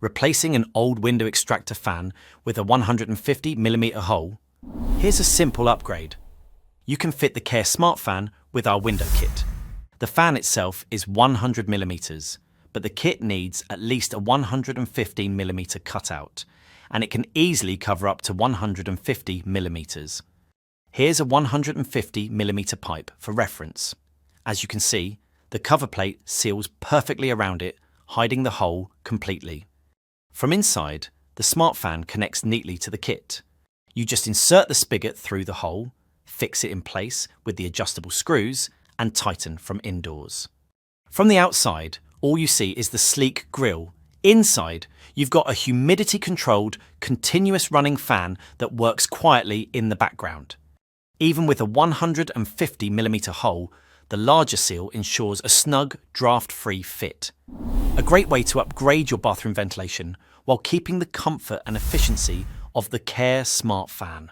replacing an old window extractor fan with a 150mm hole? Here's a simple upgrade. You can fit the Kair Smart Fan with our window kit. The fan itself is 100mm, but the kit needs at least a 115mm cutout, and it can easily cover up to 150mm. Here's a 150mm pipe for reference. As you can see, the cover plate seals perfectly around it, hiding the hole completely. From inside, the Smart Fan connects neatly to the kit. You just insert the spigot through the hole, fix it in place with the adjustable screws, and tighten from indoors. From the outside, all you see is the sleek grille. Inside, you've got a humidity-controlled, continuous running fan that works quietly in the background. Even with a 150mm hole, the larger seal ensures a snug, draught-free fit. A great way to upgrade your bathroom ventilation while keeping the comfort and efficiency of the Kair Smart Fan.